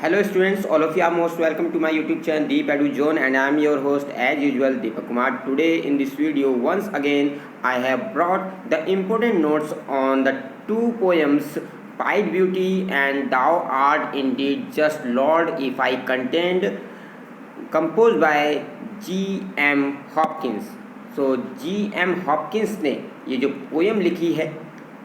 Hello students, all of you are most welcome to my YouTube channel Deep Edu Zone, and I am your host as usual Deepak Kumar. Today in this video once again I have brought the important notes on the two poems Pied Beauty and Thou Art Indeed Just Lord If I Contend, composed by G.M. Hopkins. So G.M. Hopkins ने ये जो poem लिखी है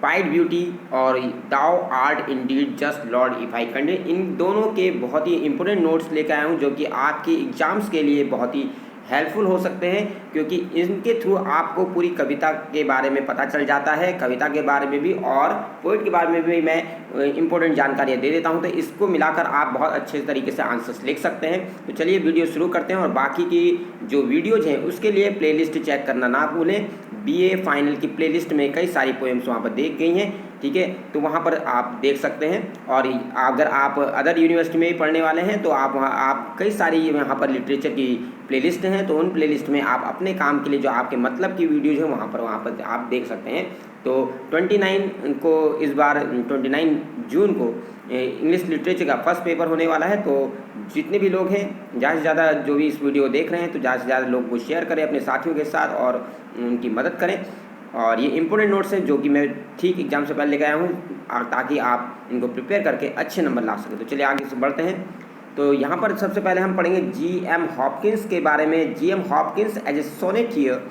pied beauty और thou art indeed just lord if I contend, इन दोनों के बहुत ही इंपॉर्टेंट नोट्स लेकर आया हूँ जो कि आपके एग्ज़ाम्स के लिए बहुत ही हेल्पफुल हो सकते हैं, क्योंकि इनके थ्रू आपको पूरी कविता के बारे में पता चल जाता है, कविता के बारे में भी और पोइट के बारे में भी मैं इंपॉर्टेंट जानकारियाँ दे देता हूँ। तो इसको मिलाकर आप बहुत अच्छे तरीके से आंसर्स लिख सकते हैं। तो चलिए वीडियो शुरू करते हैं, और बाकी की जो वीडियोज़ हैं उसके लिए प्लेलिस्ट चेक करना ना भूलें। बीए फाइनल की प्लेलिस्ट में कई सारी पोएम्स वहाँ पर देख गई हैं, ठीक है, तो वहाँ पर आप देख सकते हैं। और अगर आप अदर यूनिवर्सिटी में भी पढ़ने वाले हैं तो आप कई सारी यहाँ पर लिटरेचर की प्लेलिस्ट हैं, तो उन प्लेलिस्ट में आप अपने काम के लिए जो आपके मतलब की वीडियोज़ हैं वहाँ पर आप देख सकते हैं। तो 29 को इस बार 29 जून को इंग्लिश लिटरेचर का फर्स्ट पेपर होने वाला है। तो जितने भी लोग हैं ज़्यादा से ज़्यादा जो भी इस वीडियो देख रहे हैं तो ज़्यादा से ज़्यादा लोग को शेयर करें अपने साथियों के साथ और उनकी मदद करें। और ये इंपॉर्टेंट नोट्स हैं जो कि मैं ठीक एग्जाम से पहले लेकर आया हूँ, ताकि आप इनको प्रिपेयर करके अच्छे नंबर ला सकें। तो चलिए आगे से बढ़ते हैं। तो यहाँ पर सबसे पहले हम पढ़ेंगे G.M. हॉपकिंस के बारे में। G.M. हॉपकिंस एज ए सोनेटियर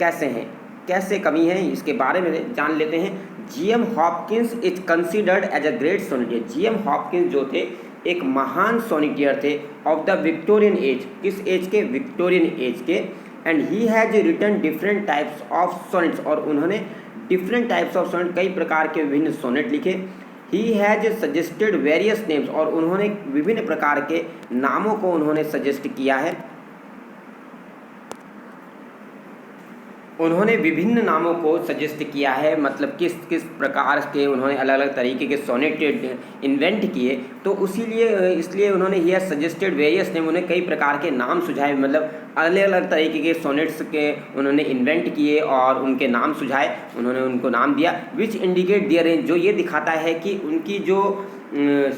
कैसे हैं, कैसे कवि हैं, इसके बारे में जान लेते हैं। G.M. Hopkins is considered as a great sonneteer. G.M. Hopkins जो थे एक महान सोनेटियर थे ऑफ द विक्टोरियन एज। किस एज के? विक्टोरियन एज के। And he has written different types of sonnets, और उन्होंने डिफरेंट टाइप्स ऑफ सोनेट, कई प्रकार के विभिन्न सोनेट लिखे। He has suggested various names, और उन्होंने विभिन्न प्रकार के नामों को उन्होंने सजेस्ट किया है। उन्होंने विभिन्न नामों को सजेस्ट किया है, मतलब किस किस प्रकार के उन्होंने अलग अलग तरीके के सोनेट इन्वेंट किए। तो इसलिए उन्होंने यह सजेस्टेड वेरियस नेम, उन्हें कई प्रकार के नाम सुझाए, मतलब अलग अलग तरीके के सोनेट्स के उन्होंने इन्वेंट किए और उनके नाम सुझाए, उन्होंने उनको नाम दिया। विच इंडिकेट दियर रेंज, जो ये दिखाता है कि उनकी जो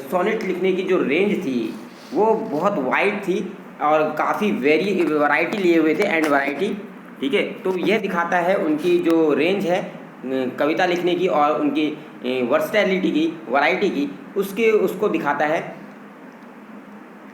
सोनेट लिखने की जो रेंज थी वो बहुत वाइड थी और काफ़ी वैरायटी लिए हुए थे, एंड वैरायटी, ठीक है। तो यह दिखाता है उनकी जो रेंज है कविता लिखने की और उनकी वर्सटैलिटी की, वैरायटी की, उसको दिखाता है।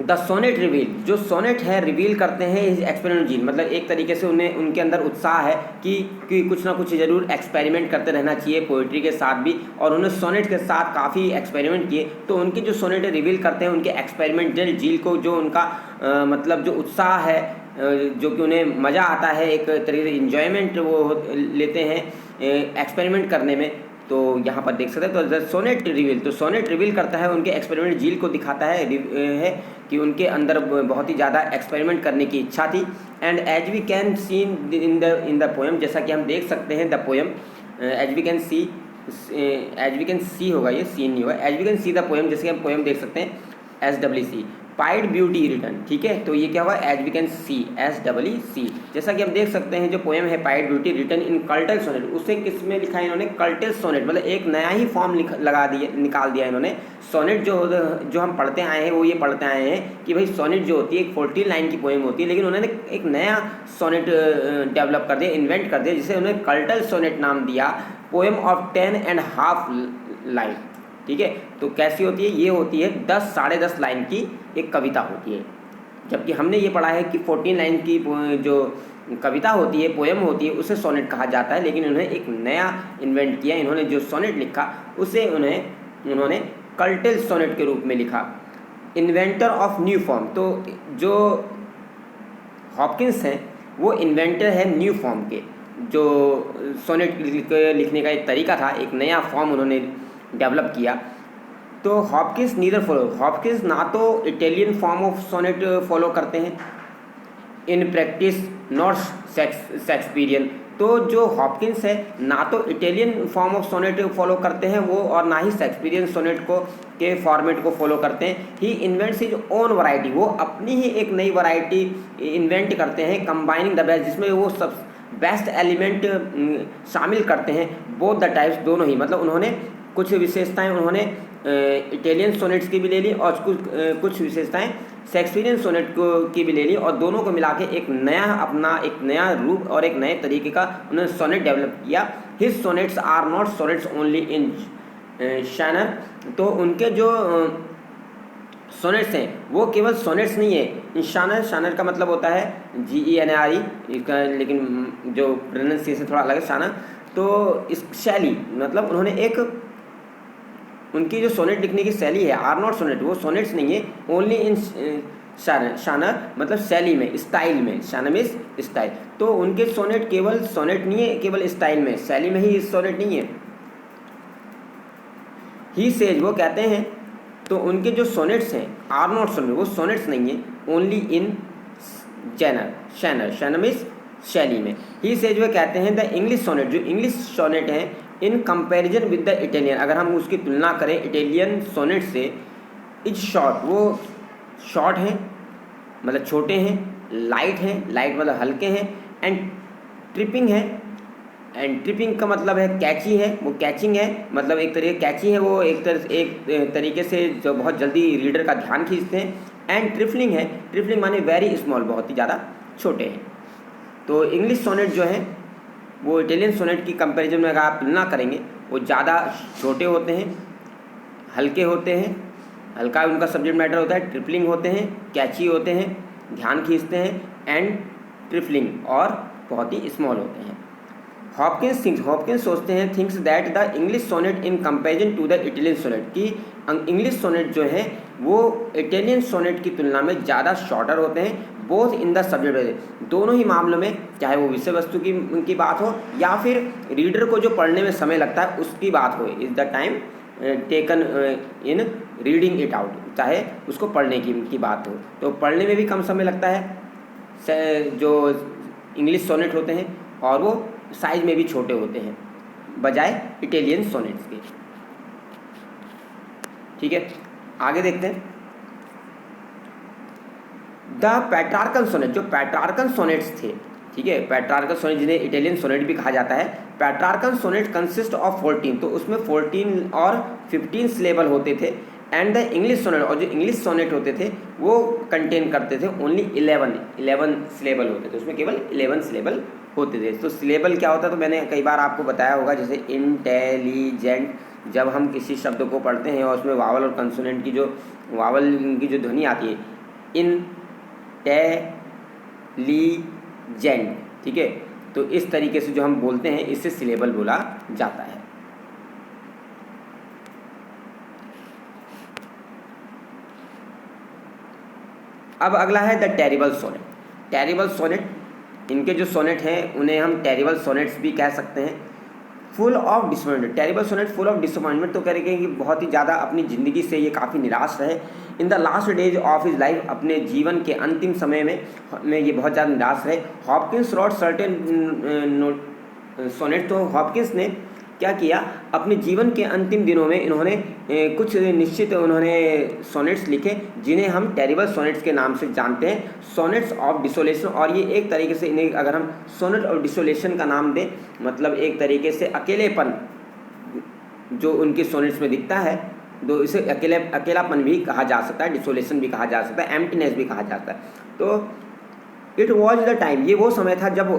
द सोनेट रिवील, जो सोनेट है रिवील करते हैं इस एक्सपेरिमेंट जीन, मतलब एक तरीके से उनके अंदर उत्साह है कि कुछ ना कुछ ज़रूर एक्सपेरिमेंट करते रहना चाहिए पोइट्री के साथ भी, और उन्होंने सोनेट के साथ काफ़ी एक्सपेरिमेंट किए। तो उनके जो सोनेट रिवील करते हैं उनके एक्सपेरिमेंटल जील को, जो उनका मतलब जो उत्साह है, जो कि उन्हें मज़ा आता है, एक तरीके से इन्जॉयमेंट वो लेते हैं एक्सपेरिमेंट करने में। तो यहाँ पर देख सकते हैं। तो द सोनेट रिवील, तो सोनेट रिवील करता है उनके एक्सपेरिमेंट जील को दिखाता है कि उनके अंदर बहुत ही ज़्यादा एक्सपेरिमेंट करने की इच्छा थी। And as we can see in the poem, जैसा कि हम देख सकते हैं the poem, as we can see होगा, ये सीन नहीं होगा, as we can see the poem, जैसे कि हम पोएम देख सकते हैं SWC पाइड ब्यूटी रिटन, ठीक है। तो ये क्या हुआ? As we can see, SWC, जैसा कि हम देख सकते हैं जो पोएम है pied beauty written in curtal sonnet, उसे किस में लिखा है इन्होंने? कल्टल सोनेट, मतलब एक नया ही फॉर्म निकाल दिया इन्होंने। सोनेट जो हम पढ़ते आए हैं वो ये पढ़ते आए हैं कि भाई सोनेट जो होती है एक 14 लाइन की पोएम होती है, लेकिन उन्होंने एक नया सोनेट डेवलप कर दिया, इन्वेंट कर दिया, जिसे उन्होंने कल्टल सोनेट नाम दिया। पोएम ऑफ 10.5 लाइन, ठीक है। तो कैसी होती है? ये होती है 10 10.5 लाइन की एक कविता होती है, जबकि हमने ये पढ़ा है कि 14 लाइन की जो कविता होती है, पोएम होती है, उसे सोनेट कहा जाता है। लेकिन उन्होंने एक नया इन्वेंट किया, इन्होंने जो सोनेट लिखा उसे उन्होंने कल्टल सोनेट के रूप में लिखा। इन्वेंटर ऑफ न्यू फॉर्म, तो जो हॉपकिंस हैं वो इन्वेंटर है न्यू फॉर्म के, जो सोनेट लिखने का एक तरीका था, एक नया फॉर्म उन्होंने डेवलप किया। तो हॉपकिंस नीदर फॉलो, हॉपकिंस ना तो Italian form of sonnet follow करते हैं इन प्रैक्टिस नॉट शेक्सपियरियन, तो जो हॉपकिंस है ना तो Italian form of sonnet follow करते हैं वो, और ना ही शेक्सपियरियन सोनेट के फॉर्मेट को फॉलो करते हैं। He invents his own variety, वो अपनी ही एक नई वैरायटी इन्वेंट करते हैं, कंबाइनिंग द बेस्ट, जिसमें वो सब बेस्ट एलिमेंट शामिल करते हैं। बोथ द टाइप्स, दोनों ही, मतलब उन्होंने कुछ विशेषताएं उन्होंने इटालियन सोनेट्स की भी ले ली और कुछ विशेषताएं शेक्सपियरियन सोनेट की भी ले ली, और दोनों को मिला के एक नया रूप और एक नए तरीके का उन्होंने सोनेट डेवलप किया। His sonnets are not sonnets only in genre, तो उनके जो सोनेट्स हैं वो केवल सोनेट्स नहीं है इन शानर। शानर का मतलब होता है GENRE, इसका लेकिन जो प्रोनाउंसिएशन थोड़ा अलग है, शानर। तो इस शैली मतलब उन्होंने एक उनकी जो सोनेट लिखने की शैली है, आर नॉट सोनेट, वो सोनेट्स नहीं है, ओनली इन शानर मतलब शैली में, स्टाइल में, शानर में स्टाइल। तो उनके सोनेट केवल सोनेट नहीं है, केवल स्टाइल में, शैली में ही सोनेट नहीं है। ही सेज, वो कहते हैं, तो उनके जो सोनेट्स हैं आर नॉट सोनेट, वो सोनेट्स नहीं है, ओनली इन शैनर में शैली में। ही सेज, वो कहते हैं द इंग्लिश सोनेट, जो इंग्लिश सोनेट हैं in comparison with the Italian, अगर हम उसकी तुलना करें इटालियन सोनेट से, इज शॉर्ट, वो शॉर्ट हैं मतलब छोटे हैं, लाइट हैं, लाइट मतलब हल्के हैं, एंड ट्रिपिंग है, एंड ट्रिपिंग का मतलब है कैची है, वो कैचिंग है, मतलब एक तरीके कैची है, वो एक तरीके से जो बहुत जल्दी रीडर का ध्यान खींचते हैं। एंड ट्रिफलिंग है, ट्रिफलिंग माने वेरी स्मॉल, बहुत ही ज़्यादा छोटे हैं। तो इंग्लिश सोनेट जो है वो इटालियन सोनेट की कंपैरिजन में अगर आप तुलना करेंगे, वो ज़्यादा छोटे होते हैं, हल्के होते हैं, हल्का उनका सब्जेक्ट मैटर होता है, ट्रिपलिंग होते हैं, कैची होते हैं, ध्यान खींचते हैं, एंड ट्रिफलिंग, और बहुत ही स्मॉल होते हैं। हॉपकिंस सोचते हैं, thinks that the English sonnet in comparison to the Italian sonnet, की इंग्लिश सोनेट जो है वो इटालियन सोनेट की तुलना में ज़्यादा शॉर्टर होते हैं, बोथ इन द सब्जेक्ट, दोनों ही मामलों में, चाहे वो विषय वस्तु की बात हो या फिर रीडर को जो पढ़ने में समय लगता है उसकी बात हो, is the time taken in reading it out, चाहे उसको पढ़ने की बात हो, तो पढ़ने में भी कम समय लगता है जो इंग्लिश सोनेट होते हैं, और वो साइज में भी छोटे होते हैं बजाय इटालियन सोनेट्स के। ठीक है, आगे देखते हैं। द पैट्रार्कल सोनेट, जो पैट्रार्कल सोनेट्स थे, ठीक है, पैट्रार्कल सोनेट जिन्हें इटालियन सोनेट भी कहा जाता है, पैट्रार्कल सोनेट कंसिस्ट ऑफ 14, तो उसमें 14 और 15 सिलेबल होते थे। एंड द इंग्लिश सोनेट, और जो इंग्लिश सोनेट होते थे वो कंटेन करते थे ओनली 11 सिलेबल होते थे, उसमें केवल 11 सिलेबल होते थे। तो सिलेबल क्या होता है, तो मैंने कई बार आपको बताया होगा, जैसे इंटेलिजेंट, जब हम किसी शब्द को पढ़ते हैं और उसमें वावल और कंसोनेंट की जो वावल की जो ध्वनि आती है, इंटेलिजेंट, ठीक है, तो इस तरीके से जो हम बोलते हैं इससे सिलेबल बोला जाता है। अब अगला है the terrible sonnet. Terrible sonnet, इनके जो सोनेट हैं उन्हें हम टेरिबल सोनेट्स भी कह सकते हैं। Full of disappointment, terrible sonnet full of disappointment, तो करेंगे कि बहुत ही ज़्यादा अपनी ज़िंदगी से ये काफ़ी निराश रहे। In the last days of his life, अपने जीवन के अंतिम समय में ये बहुत ज़्यादा निराश रहे। हॉपकिंस रॉट सर्टेन सोनेट, तो हॉपकिंस ने क्या किया, अपने जीवन के अंतिम दिनों में इन्होंने कुछ निश्चित उन्होंने सोनेट्स लिखे जिन्हें हम टेरिबल सोनेट्स के नाम से जानते हैं, सोनेट्स ऑफ डिसोलेशन। और ये एक तरीके से इन्हें अगर हम सोनेट ऑफ डिसोलेशन का नाम दें, मतलब एक तरीके से अकेलेपन जो उनके सोनेट्स में दिखता है, तो इसे अकेलापन भी कहा जा सकता है, डिसोलेशन भी कहा जा सकता है, एम्प्टीनेस भी कहा जाता है। तो इट वॉज द टाइम, ये वो समय था जब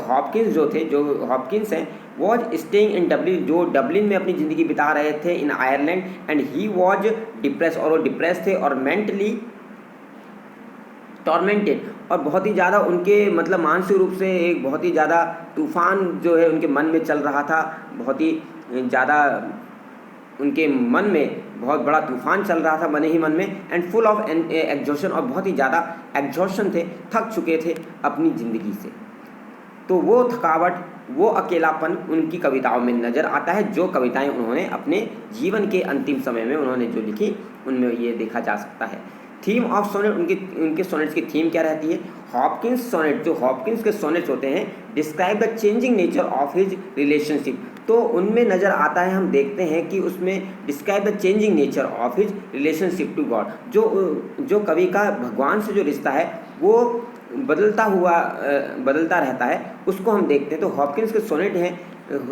हॉपकिंस जो थे, जो हॉपकिंस हैं, वॉज स्टेइंग इन डब्लिन, जो डब्लिन में अपनी ज़िंदगी बिता रहे थे इन Ireland, and he was depress, और वो डिप्रेस थे और मेंटली टॉर्मेंटेड, और बहुत ही ज़्यादा उनके मतलब मानसिक रूप से एक बहुत ही ज़्यादा तूफान जो है उनके मन में चल रहा था, बहुत ही ज़्यादा उनके मन में बहुत बड़ा तूफान चल रहा था, बने ही मन में, एंड फुल ऑफ एग्जॉशन, और बहुत ही ज़्यादा एग्जॉशन थे, थक चुके थे अपनी ज़िंदगी से। तो वो थकावट, वो अकेलापन उनकी कविताओं में नज़र आता है, जो कविताएं उन्होंने अपने जीवन के अंतिम समय में उन्होंने जो लिखी उनमें ये देखा जा सकता है। थीम ऑफ सोनेट, उनके सोनेट्स की थीम क्या रहती है। हॉपकिंस सोनेट, जो हॉपकिंस के सोनेट्स होते हैं, describe the changing nature of his relationship, तो उनमें नज़र आता है, हम देखते हैं कि उसमें describe the changing nature of his relationship to God, जो कवि का भगवान से जो रिश्ता है वो बदलता रहता है, उसको हम देखते हैं। तो हॉपकिंस के सोनेट हैं,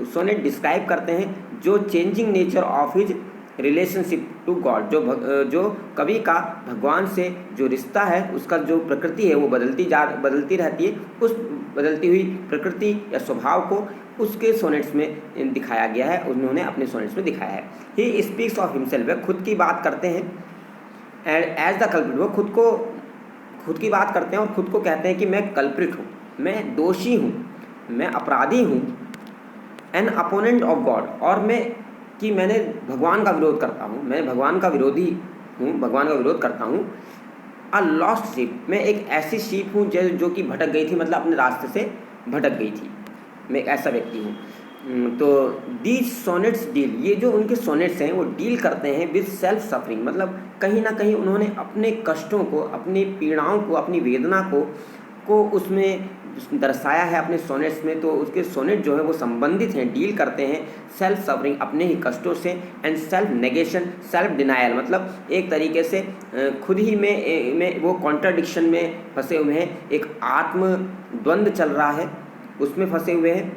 सोनेट डिस्क्राइब करते हैं जो changing nature of his relationship to God, जो कवि का भगवान से जो रिश्ता है, उसका जो प्रकृति है वो बदलती रहती है। उस बदलती हुई प्रकृति या स्वभाव को उसके सोनेट्स में दिखाया गया है, उन्होंने अपने सोनेट्स में दिखाया है। ही स्पीक्स ऑफ हिमसेल्फ, वह खुद की बात करते हैं, एंड एज द कल्प्रिट, वो खुद की बात करते हैं और खुद को कहते हैं कि मैं कल्प्रिट हूँ, मैं दोषी हूँ, मैं अपराधी हूँ, एन अपोनेंट ऑफ गॉड, और मैंने भगवान का विरोध करता हूँ, मैं भगवान का विरोधी हूँ, भगवान का विरोध करता हूँ। अ लॉस्ट शीप, मैं एक ऐसी शीप हूँ जो कि भटक गई थी, मतलब अपने रास्ते से भटक गई थी, मैं एक ऐसा व्यक्ति हूँ। तो दीज सोनेट्स डील, ये जो उनके सोनेट्स हैं वो डील करते हैं विद सेल्फ सफरिंग, मतलब कहीं ना कहीं उन्होंने अपने कष्टों को, अपनी पीड़ाओं को, अपनी वेदना को उसमें दर्शाया है अपने सोनेट्स में। तो उसके सोनेट जो है वो संबंधित हैं, डील करते हैं सेल्फ सफरिंग, अपने ही कष्टों से, and self negation, self denial, मतलब एक तरीके से खुद ही में वो कॉन्ट्राडिक्शन में फंसे हुए हैं, एक आत्म द्वंद्व चल रहा है, उसमें फंसे हुए हैं।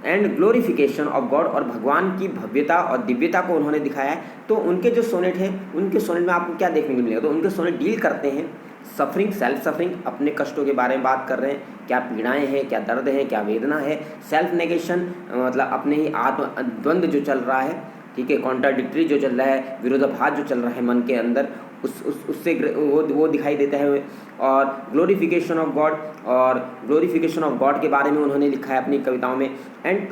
एंड ग्लोरिफिकेशन ऑफ गॉड, और भगवान की भव्यता और दिव्यता को उन्होंने दिखाया है। तो उनके जो सोनेट हैं, उनके सोनेट में आपको क्या देखने को मिलेगा, तो उनके सोनेट डील करते हैं सफरिंग, सेल्फ सफरिंग, अपने कष्टों के बारे में बात कर रहे हैं, क्या पीड़ाएं हैं, क्या दर्द है, क्या वेदना है। सेल्फ नेगेशन, मतलब अपने ही आत्म द्वंद्व जो चल रहा है, ठीक है, कॉन्ट्राडिक्टरी जो चल रहा है, विरोधाभास जो चल रहा है मन के अंदर, उससे वो दिखाई देता है। और ग्लोरिफिकेशन ऑफ गॉड, और ग्लोरिफिकेशन ऑफ गॉड के बारे में उन्होंने लिखा है अपनी कविताओं में। एंड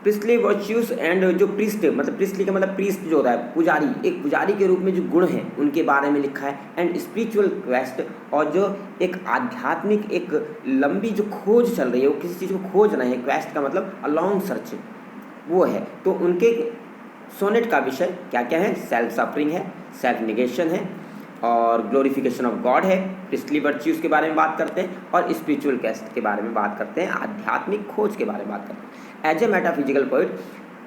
प्रिस्टली वर्च्यूज, एंड जो प्रीस्ट, मतलब प्रिस्टली का मतलब प्रीस्ट जो होता है पुजारी, एक पुजारी के रूप में जो गुण हैं उनके बारे में लिखा है। एंड स्पिरिचुअल क्वेस्ट, और जो एक आध्यात्मिक एक लंबी जो खोज चल रही है, वो किसी चीज़ को खोज रहे हैं, क्वेस्ट का मतलब अ लॉन्ग सर्च वो है। तो उनके सोनेट का विषय क्या क्या है, सेल्फ सफरिंग है, सेल्फ निगेशन है, और ग्लोरिफिकेशन ऑफ गॉड है, प्रिस्टली वर्च्यूज के बारे में बात करते हैं, और स्पिरिचुअल क्वेस्ट के बारे में बात करते हैं, आध्यात्मिक खोज के बारे में बात करते हैं। एज ए मेटाफिजिकल पोइट,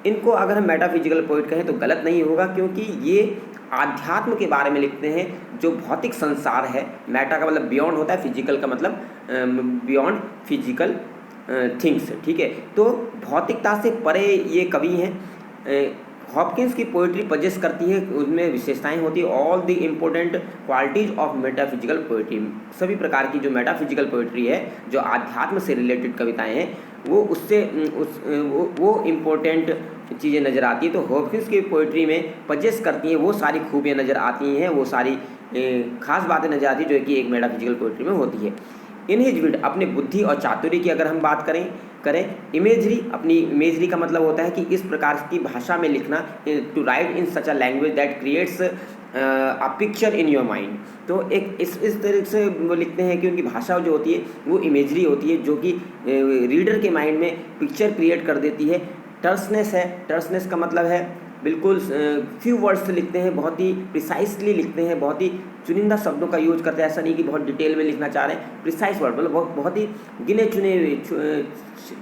इनको अगर हम मेटाफिजिकल पोइट कहें तो गलत नहीं होगा, क्योंकि ये आध्यात्म के बारे में लिखते हैं, जो भौतिक संसार है। मेटा का मतलब बियॉन्ड होता है, फिजिकल का मतलब बियॉन्ड फिजिकल थिंग्स, ठीक है। तो भौतिकता से परे ये कवि हैं। हॉपकिंस की पोइट्री पजेस करती है, उनमें विशेषताएं होती है, all the important qualities of metaphysical poetry, सभी प्रकार की जो मेटाफिजिकल पोइट्री है, जो आध्यात्म से रिलेटेड कविताएं हैं, वो उससे वो इम्पोर्टेंट चीज़ें नज़र आती है। तो हॉपकिंस की पोइट्री में पजेस करती हैं वो सारी खूबियाँ नज़र आती हैं, वो सारी खास बातें नज़र आती हैं जो कि एक मेटाफिजिकल पोइट्री में होती है। इन हिज विट, अपने बुद्धि और चातुर्य की अगर हम बात करें, इमेजरी, अपनी इमेजरी का मतलब होता है कि इस प्रकार की भाषा में लिखना, to write in such a language that creates a picture in your mind. तो एक इस तरह से वो लिखते हैं कि उनकी भाषा जो होती है वो इमेजरी होती है, जो कि रीडर के माइंड में पिक्चर क्रिएट कर देती है। टर्सनेस है, टर्सनेस का मतलब है बिल्कुल फ्यू वर्ड्स से लिखते हैं, बहुत ही प्रिसाइसली लिखते हैं, बहुत ही चुनिंदा शब्दों का यूज करते हैं, ऐसा नहीं कि बहुत डिटेल में लिखना चाह रहे हैं। प्रिसाइस वर्ड मतलब बहुत ही गिने चुने हुए,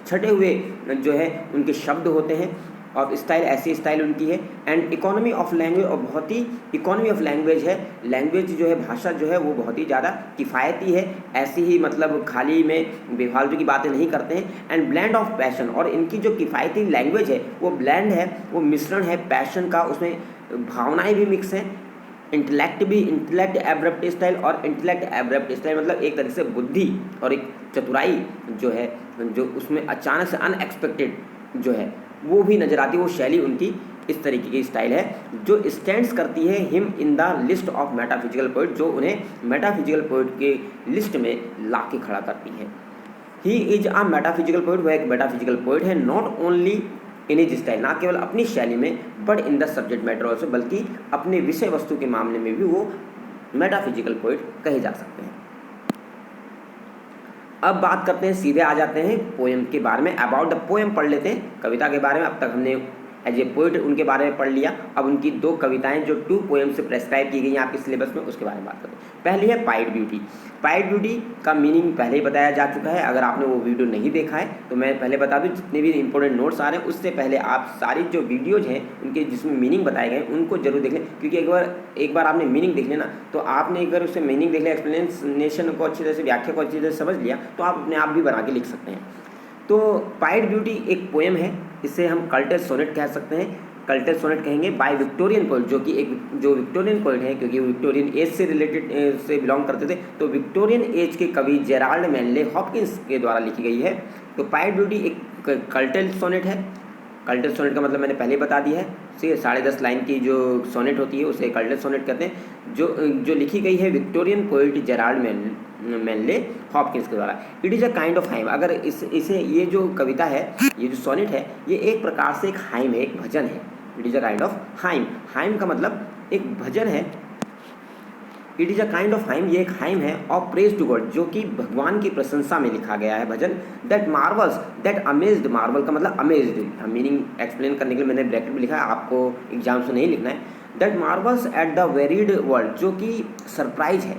छटे हुए जो है उनके शब्द होते हैं, और स्टाइल ऐसी स्टाइल उनकी है। एंड इकोनॉमी ऑफ लैंग्वेज, और बहुत ही इकोनॉमी ऑफ लैंग्वेज है, लैंग्वेज जो है, भाषा जो है वो बहुत ही ज़्यादा किफ़ायती है, ऐसी ही मतलब खाली में बेफालतू की बातें नहीं करते हैं। एंड ब्लेंड ऑफ पैशन, और इनकी जो किफ़ायती लैंग्वेज है वो ब्लेंड है, वो मिश्रण है पैशन का, उसमें भावनाएं भी मिक्स हैं। इंटेलेक्ट एब्रप्ट स्टाइल, और इंटेलेक्ट एब्रप्ट स्टाइल मतलब एक तरह से बुद्धि और एक चतुराई जो है, जो उसमें अचानक से अनएक्सपेक्टेड जो है वो भी नज़र आती है। वो शैली उनकी इस तरीके की स्टाइल है जो स्टैंड्स करती है him in the list of metaphysical poet, जो उन्हें मेटाफिजिकल पोइट के लिस्ट में ला के खड़ा करती है। He is a metaphysical poet, वह एक मेटाफिजिकल पोइट है, not only in his style, ना केवल अपनी शैली में, but in the subject matter also, बल्कि अपने विषय वस्तु के मामले में भी वो मेटाफिजिकल पोइट कहे जा सकते हैं। अब बात करते हैं, सीधे आ जाते हैं पोएम के बारे में। अबाउट द पोएम पढ़ लेते हैं, कविता के बारे में। अब तक हमने एज ए पोइट उनके बारे में पढ़ लिया, अब उनकी 2 कविताएं जो 2 पोएम से प्रेस्क्राइब की गई हैं आपके सिलेबस में, उसके बारे में बात करते हैं। पहली है पाइड ब्यूटी। पाइड ब्यूटी का मीनिंग पहले ही बताया जा चुका है, अगर आपने वो वीडियो नहीं देखा है तो मैं पहले बता दूं, जितने भी इंपॉर्टेंट नोट्स आ रहे हैं उससे पहले आप सारी जो वीडियोज़ हैं उनके जिसमें मीनिंग बताए गए उनको जरूर देख लें, क्योंकि एक बार आपने मीनिंग देख लेना तो आपने अगर उससे मीनिंग देख लिया, एक्सप्लेनेशन को अच्छी तरह से, व्याख्या को अच्छी तरह से समझ लिया, तो आप अपने आप भी बना के लिख सकते हैं। तो पाइड ब्यूटी एक पोएम है इसे हम कल्टेड सोनेट कह सकते हैं। कल्टेड सोनेट कहेंगे बाय विक्टोरियन पोइट, जो कि जो विक्टोरियन पोइट है, क्योंकि वो विक्टोरियन एज से रिलेटेड से बिलोंग करते थे, तो विक्टोरियन एज के कवि जेराल्ड मैनले हॉपकिंस के द्वारा लिखी गई है। तो पाइट ब्यूटी एक कल्टेड सोनेट है। कल्टेड सोनेट का मतलब मैंने पहले बता दिया है, 10.5 लाइन की जो सोनेट होती है उसे कल्टेड सोनेट कहते हैं, जो लिखी गई है Victorian poet Gerard Manley Hopkins के द्वारा। It is a kind of hymn. अगर इसे ये जो कविता है, ये जो सोनेट है, ये एक प्रकार से एक हाइम है, एक भजन है। It is a kind of hymn. Hymn का मतलब एक भजन है। It is a kind of hymn, ये एक हाइम है ऑफ प्रेज टू गॉड, जो कि भगवान की प्रशंसा में लिखा गया है भजन। That marvels, that amazed, marvel का मतलब अमेज्ड, मीनिंग एक्सप्लेन करने के लिए मैंने ब्रैकेट में लिखा है, आपको एग्जाम से नहीं लिखना है। That Marvels at the varied world, जो कि सरप्राइज है।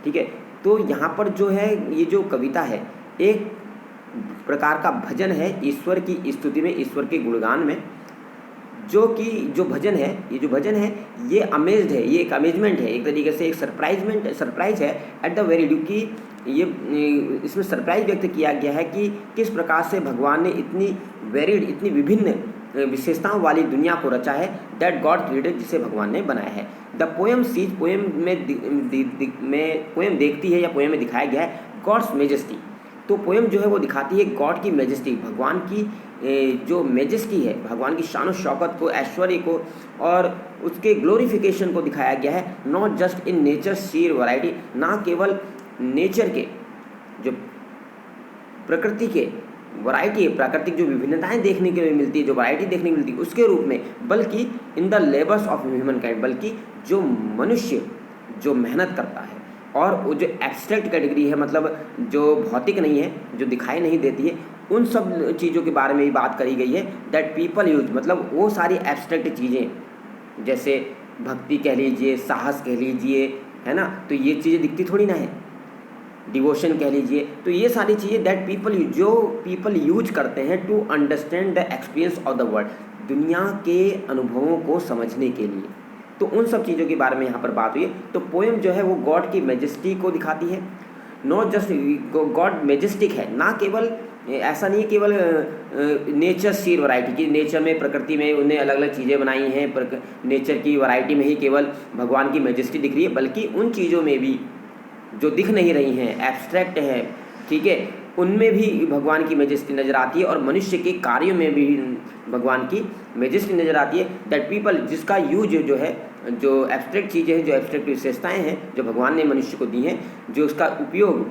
ठीक है, तो यहाँ पर जो है ये जो कविता है एक प्रकार का भजन है ईश्वर की स्तुति में, ईश्वर के गुणगान में, जो कि जो भजन है, ये जो भजन है ये अमेज्ड है, ये एक अमेजमेंट है, एक तरीके से एक सरप्राइज है एट द वेरी, क्योंकि ये इसमें सरप्राइज व्यक्त किया गया है कि किस प्रकार से भगवान ने इतनी वेरिड, इतनी विभिन्न विशेषताओं वाली दुनिया को रचा है। दैट गॉड क्रिएटेड, जिसे भगवान ने बनाया है। द पोएम सीज, पोएम में पोएम देखती है या पोएम में दिखाया गया है गॉड्स मेजेस्टी। तो पोएम जो है वो दिखाती है गॉड की मेजेस्टी, भगवान की जो मेजेस्टी है, भगवान की शान शौकत को, ऐश्वर्य को और उसके ग्लोरिफिकेशन को दिखाया गया है। Not just in nature sheer variety, ना केवल नेचर के जो प्रकृति के वैरायटी है, प्राकृतिक जो विभिन्नताएं देखने के लिए मिलती है, जो वैरायटी देखने को मिलती है उसके रूप में, बल्कि in the labours of human kind, बल्कि जो मनुष्य जो मेहनत करता है, और वो जो एब्स्ट्रैक्ट कैटेगरी है, मतलब जो भौतिक नहीं है, जो दिखाई नहीं देती है, उन सब चीज़ों के बारे में भी बात करी गई है। दैट पीपल यूज, मतलब वो सारी एब्स्ट्रैक्ट चीज़ें, जैसे भक्ति कह लीजिए, साहस कह लीजिए, है ना, तो ये चीज़ें दिखती थोड़ी ना है, डिवोशन कह लीजिए, तो ये सारी चीज़ें दैट पीपल यूज, जो पीपल यूज करते हैं to understand the experience of the world, दुनिया के अनुभवों को समझने के लिए। तो उन सब चीज़ों के बारे में यहाँ पर बात हुई है। तो पोएम जो है वो गॉड की मेजेस्टी को दिखाती है। नॉट जस्ट गॉड मेजेस्टिक है, ना केवल ऐसा नहीं है केवल नेचर शीर वैरायटी की, नेचर में, प्रकृति में उन्हें अलग अलग चीज़ें बनाई हैं, नेचर की वैरायटी में ही केवल भगवान की मेजेस्टी दिख रही है, बल्कि उन चीज़ों में भी जो दिख नहीं रही हैं, एब्स्ट्रैक्ट हैं, ठीक है, उनमें भी भगवान की मेजेस्टी नज़र आती है, और मनुष्य के कार्यों में भी भगवान की मेजेस्टी नज़र आती है। दैट पीपल, जिसका यूज जो है, जो एब्स्ट्रैक्ट चीज़ें हैं, जो एब्स्ट्रैक्ट विशेषताएं हैं जो भगवान ने मनुष्य को दी हैं, जो उसका उपयोग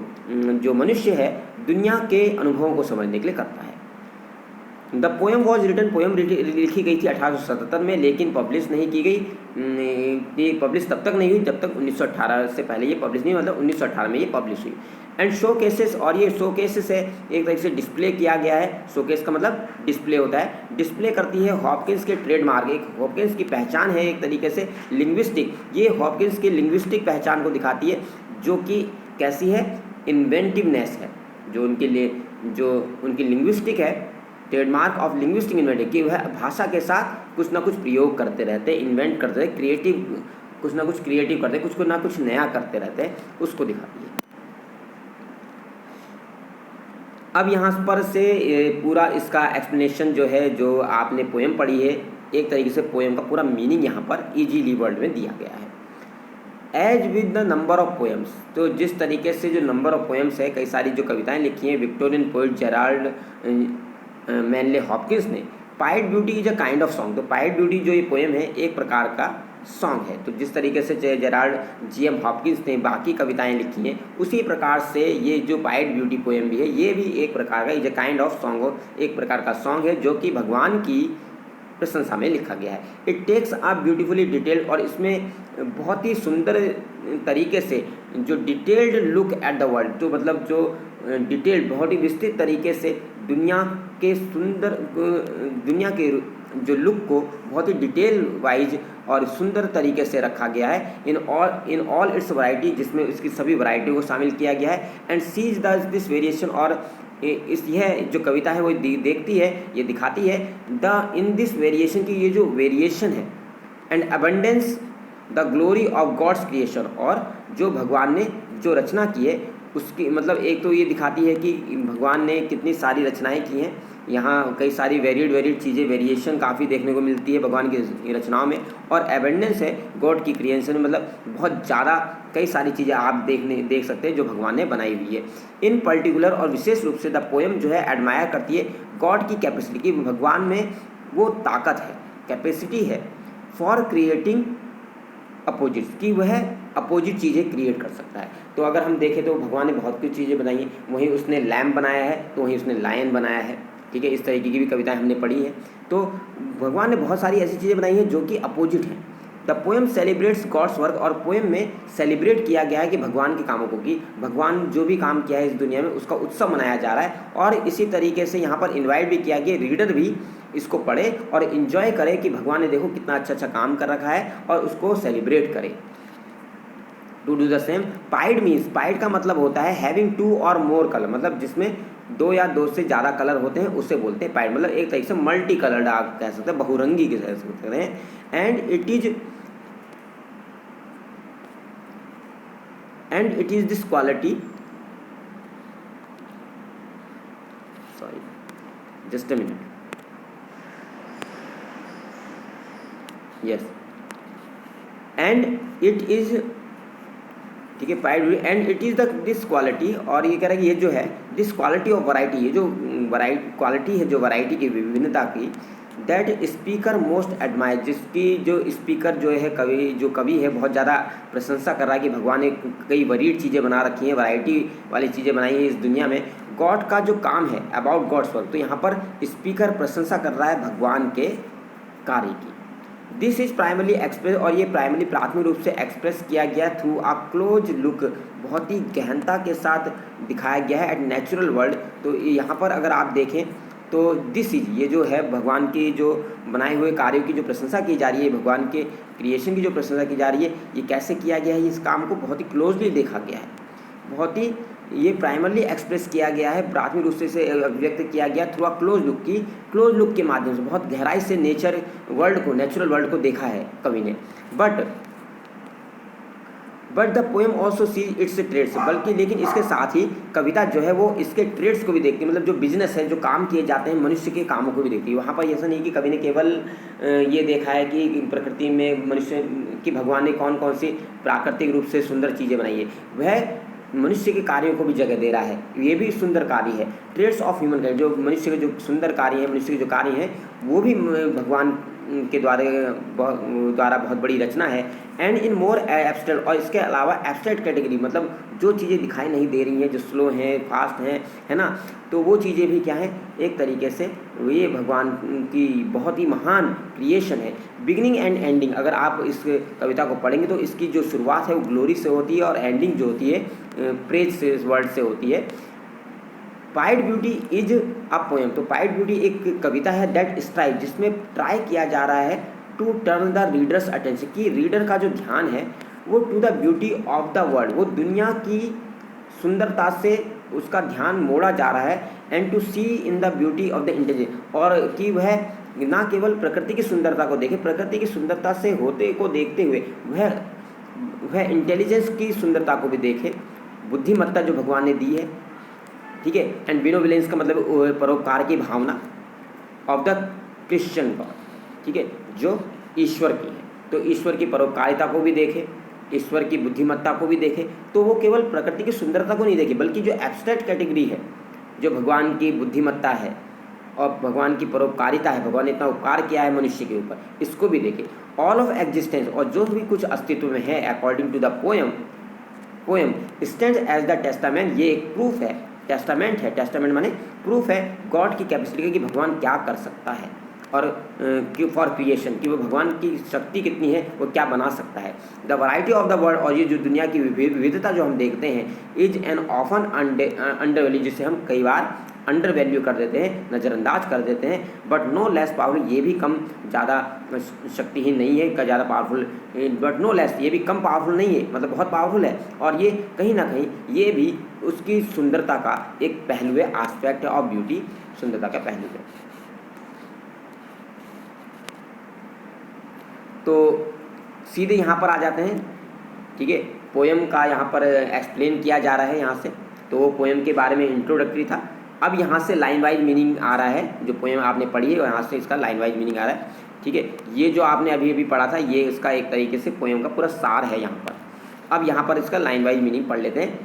जो मनुष्य है दुनिया के अनुभवों को समझने के लिए करता है। The poem was written, poem लिखी गई थी 1877 में, लेकिन पब्लिश नहीं की गई। ये पब्लिश तब तक नहीं हुई जब तक 1918 से पहले ये पब्लिश नहीं, मतलब 1918 में ये पब्लिश हुई। एंड शो केसेस, और ये शो केसेस है, एक तरह से डिस्प्ले किया गया है। शो केस का मतलब डिस्प्ले होता है, डिस्प्ले करती है हॉपकिंस के ट्रेडमार्क, एक हॉपकिंस की पहचान है एक तरीके से लिंग्विस्टिक, ये हॉपकिंस की लिंग्विस्टिक पहचान को दिखाती है, जो कि कैसी है, इन्वेंटिवनेस है, जो उनके लिए जो उनकी लिंग्विस्टिक है, ट्रेडमार्क ऑफ लिंग्विस्टिक इन्वेंटिव, कि वह भाषा के साथ कुछ ना कुछ प्रयोग करते रहते हैं, इन्वेंट करते हैं, क्रिएटिव, कुछ ना कुछ क्रिएटिव करते हैं, कुछ ना कुछ नया करते रहते हैं, उसको दिखाती है। अब यहाँ पर से पूरा इसका एक्सप्लेनेशन जो है, जो आपने पोएम पढ़ी है, एक तरीके से पोएम का पूरा मीनिंग यहाँ पर इजीली वर्ड में दिया गया है। As with the number of poems, तो जिस तरीके से जो नंबर ऑफ पोएम्स है, कई सारी जो कविताएं लिखी हैं Victorian poet Gerard Manley Hopkins ने, pied beauty is a kind of song. तो पाइट ब्यूटी जो ये पोएम है एक प्रकार का सॉन्ग है। तो जिस तरीके से जेराल्ड GM हॉपकिंस ने बाकी कविताएं लिखी हैं, उसी प्रकार से ये जो पाइट ब्यूटी पोएम भी है, ये भी एक प्रकार का is a kind of song हो, एक प्रकार का सॉन्ग है जो कि भगवान की प्रशंसा में लिखा गया है। It takes a beautifully detailed, और इसमें बहुत ही सुंदर तरीके से जो detailed look at the world, जो मतलब जो डिटेल्ड, बहुत ही विस्तृत तरीके से दुनिया के जो लुक को बहुत ही डिटेल वाइज और सुंदर तरीके से रखा गया है। इन ऑल इट्स वैरायटी, जिसमें इसकी सभी वैरायटी को शामिल किया गया है। एंड सीज दिस वेरिएशन, और यह जो कविता है वो देखती है, ये दिखाती है इन दिस वेरिएशन की, ये जो वेरिएशन है, and abundance the glory of God's creation, और जो भगवान ने जो रचना की है उसकी मतलब एक तो ये दिखाती है कि भगवान ने कितनी सारी रचनाएं की हैं। यहाँ कई सारी वेरिएड चीज़ें, वेरिएशन काफ़ी देखने को मिलती है भगवान की रचनाओं में। और एबेंडेंस है गॉड की क्रिएशन में, मतलब बहुत ज़्यादा कई सारी चीज़ें आप देख सकते हैं जो भगवान ने बनाई हुई है। इन पर्टिकुलर और विशेष रूप से द पोएम जो है एडमायर करती है गॉड की कैपेसिटी की, भगवान में वो ताकत है, कैपेसिटी है फॉर क्रिएटिंग अपोजिट्स, कि वह अपोजिट चीज़ें क्रिएट कर सकता है। तो अगर हम देखें तो भगवान ने बहुत कुछ चीज़ें बनाई हैं, वहीं उसने लैम्प बनाया है तो वहीं उसने लायन बनाया है, ठीक है। इस तरीके की भी कविताएं हमने पढ़ी हैं। तो भगवान ने बहुत सारी ऐसी चीज़ें बनाई हैं जो कि अपोजिट हैं। The poem celebrates God's work, और पोएम में सेलिब्रेट किया गया है कि भगवान के कामों को, कि भगवान जो भी काम किया है इस दुनिया में उसका उत्सव मनाया जा रहा है। और इसी तरीके से यहाँ पर इन्वाइट भी किया गया रीडर भी इसको पढ़े और इन्जॉय करे कि भगवान ने देखो कितना अच्छा काम कर रखा है, और उसको सेलिब्रेट करे। To do the same. Pied means, pied का मतलब होता है हैविंग टू और मोर कलर, मतलब जिसमें दो या दो से ज़्यादा कलर होते हैं उसे बोलते हैं पाइड। मतलब एक तरीके से मल्टी कलर्ड आप कह सकते हैं, बहुरंगी कह सकते हैं। And it is this quality, sorry just a minute, yes, and it is, ठीक है, pied, and it is the this quality, और ये कह रहा है कि ये जो है दिस क्वालिटी ऑफ वैरायटी, ये जो क्वालिटी है जो वैरायटी की, विभिन्नता की, दैट स्पीकर मोस्ट एडमायर, जिसकी जो स्पीकर जो है जो कवि है बहुत ज़्यादा प्रशंसा कर रहा है कि भगवान ने कई वरीड चीज़ें बना रखी हैं, वैरायटी वाली चीज़ें बनाई हैं इस दुनिया में गॉड का जो काम है, अबाउट गॉड्स वर्क। तो यहाँ पर स्पीकर प्रशंसा कर रहा है भगवान के कार्य की। दिस इज प्राइमरली एक्सप्रेस, और ये प्राइमरली प्राथमिक रूप से एक्सप्रेस किया गया थ्रू अ क्लोज लुक, बहुत ही गहनता के साथ दिखाया गया है एट नेचुरल वर्ल्ड। तो यहाँ पर अगर आप देखें तो दिस इज, ये जो है भगवान के जो बनाए हुए कार्यों की जो प्रशंसा की जा रही है, भगवान के क्रिएशन की जो प्रशंसा की जा रही है, ये कैसे किया गया है, इस काम को बहुत ही क्लोजली देखा गया है, बहुत ही ये प्राइमरली एक्सप्रेस किया गया है, प्राथमिक रूप से व्यक्त किया गया थ्रू अ क्लोज लुक, की क्लोज लुक के माध्यम से बहुत गहराई से नेचर वर्ल्ड को, नेचुरल वर्ल्ड को देखा है कवि ने। But the poem also sees its trades, बल्कि लेकिन इसके साथ ही कविता जो है वो इसके ट्रेड्स को भी देखती है, मतलब जो बिजनेस है, जो काम किए जाते हैं मनुष्य के कामों को भी देखती है। वहाँ पर ऐसा नहीं कि कवि ने केवल ये देखा है कि प्रकृति में मनुष्य की भगवान ने कौन कौन सी प्राकृतिक रूप से सुंदर चीज़ें बनाई है, वह मनुष्य के कार्यों को भी जगह दे रहा है, ये भी सुंदर कार्य है। ट्रेड्स ऑफ ह्यूमन काइंड, जो मनुष्य के जो सुंदर कार्य है, मनुष्य के जो कार्य हैं वो भी भगवान के द्वारा बहुत बड़ी रचना है। एंड इन मोर एब्स्ट्रैक्ट, और इसके अलावा एब्स्ट्रैक्ट कैटेगरी, मतलब जो चीज़ें दिखाई नहीं दे रही हैं, जो स्लो हैं, फास्ट हैं, है ना, तो वो चीज़ें भी क्या है, एक तरीके से ये भगवान की बहुत ही महान क्रिएशन है। बिगिनिंग एंड एंडिंग, अगर आप इस कविता को पढ़ेंगे तो इसकी जो शुरुआत है वो ग्लोरी से होती है और एंडिंग जो होती है प्रेज से, वर्ड से होती है। Pied beauty is a poem, तो पाइड ब्यूटी एक कविता है दैट स्ट्राइव, जिसमें ट्राई किया जा रहा है to turn the reader's attention, कि रीडर का जो ध्यान है वो to the beauty of the world, वो दुनिया की सुंदरता से उसका ध्यान मोड़ा जा रहा है। And to see in the beauty of the intelligence, और कि वह ना केवल प्रकृति की सुंदरता को देखे, प्रकृति की सुंदरता से होते को देखते हुए वह इंटेलिजेंस की सुंदरता को भी देखे, बुद्धिमत्ता जो भगवान ने दी है, ठीक है। एंड बेनोवलेंस का मतलब परोपकार की भावना ऑफ द क्रिश्चियन गॉड, ठीक है, जो ईश्वर की है, तो ईश्वर की परोपकारिता को भी देखे, ईश्वर की बुद्धिमत्ता को भी देखे। तो वो केवल प्रकृति की सुंदरता को नहीं देखे, बल्कि जो एब्स्ट्रैक्ट कैटेगरी है, जो भगवान की बुद्धिमत्ता है और भगवान की परोपकारिता है, भगवान ने इतना उपकार किया है मनुष्य के ऊपर, इसको भी देखे। ऑल ऑफ एग्जिस्टेंस, और जो भी कुछ अस्तित्व में है according to the poem stands as the testament, ये एक प्रूफ है, टेस्टामेंट है, टेस्टामेंट माने प्रूफ है गॉड की कैपेसिटी का, कि भगवान क्या कर सकता है, और फॉर क्रिएशन, कि वो भगवान की शक्ति कितनी है, वो क्या बना सकता है। The variety of the world, और ये जो दुनिया की विविधता जो हम देखते हैं, is an often under value, जिसे हम कई बार अंडर वैल्यू कर देते हैं, नज़रअंदाज कर देते हैं। बट नो लेस पावरफुल, ये भी कम ज़्यादा शक्तिहीन नहीं है, ज़्यादा पावरफुल, बट नो लेस, ये भी कम पावरफुल नहीं है, मतलब बहुत पावरफुल है। और ये कहीं ना कहीं ये भी उसकी सुंदरता का एक पहलू है, एस्पेक्ट ऑफ ब्यूटी, सुंदरता का पहलू है। तो सीधे यहाँ पर आ जाते हैं, ठीक है, पोएम का यहाँ पर एक्सप्लेन किया जा रहा है यहाँ से। तो वो पोएम के बारे में इंट्रोडक्टरी था। अब यहाँ से लाइन वाइज मीनिंग आ रहा है, जो पोएम आपने पढ़ी है यहाँ से इसका लाइन वाइज मीनिंग आ रहा है। ठीक है, ये जो आपने अभी अभी पढ़ा था ये इसका एक तरीके से पोएम का पूरा सार है यहाँ पर। अब यहाँ पर इसका लाइन वाइज मीनिंग पढ़ लेते हैं,